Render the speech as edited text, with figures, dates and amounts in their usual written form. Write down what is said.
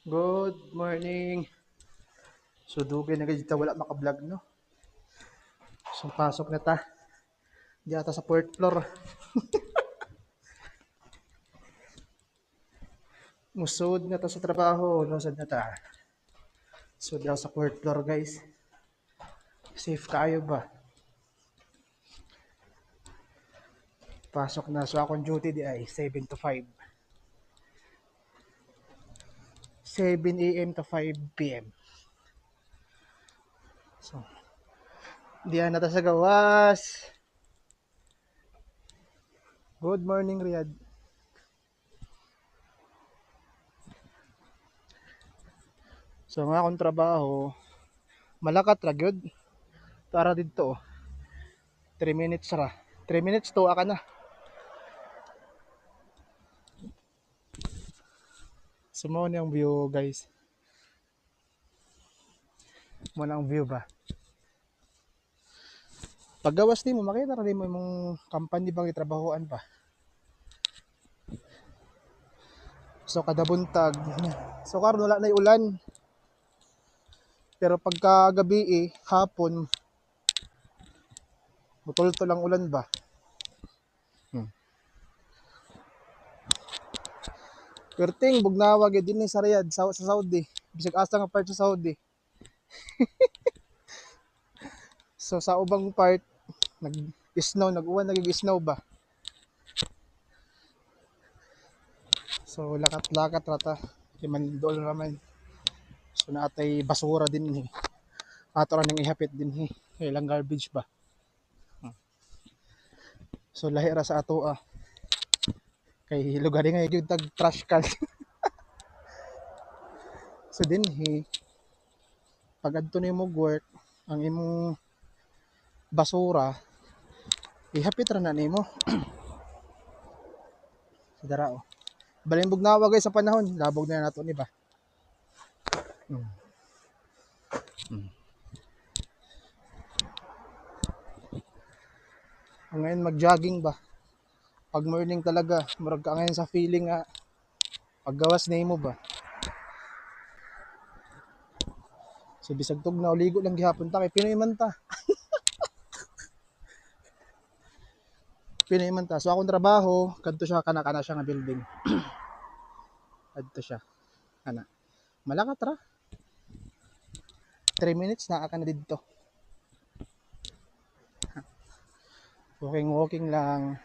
Good morning. So dugay na gayud ta wala maka-vlog no. So pasok na ta. Di ata sa fourth floor. Musod na ta sa trabaho, lusad na ta. So di ako sa fourth floor guys. Safe kayo ba? Pasok na. So akong duty di ay 7 to 5. 7 a.m. to 5 p.m. So diyan na ta sa gawas. Good morning Riyadh. So nga akong trabaho, malakat ra gyud. Para dito 3 minutes ra. 3 minutes to aka na. So mo na yung view guys. Mo na ang view ba. Paggawas ni mo, makita rin mo yung company bang itrabahoan pa. So kada buntag. So karon wala na ulan. Pero pagka gabi hapon, butol-tol lang ulan ba. Perting bugnawa gyud din sa Riyadh sa Saudi. Bisag asa nga part sa Saudi. So sa ubang part nag-snow, nag-uwan nagig-snow ba. So lakat-lakat rata. Kay man dool raman. So naatay basura din ato ra ning ihapit din ilang garbage ba. So lahi ra sa ato kay lugar nga gyud tag trash can. So din pag adto nimo work ang imong basura ihapit ra na nimo. So dara balimbog na guys sa panahon, labog na nato ni ba. Ngayon mag-jogging ba. Pag morning talaga, murag ka ngayon sa feeling nga paggawas nimo ba. So bisag tug na uligo lang gihapon ta kay Pinoy man ta. Pinoy man ta. So akong trabaho, kadto siya kana siya nga building. Kadto siya. Kana. Malakat ra. 3 minutes na aka na didto. Walking lang.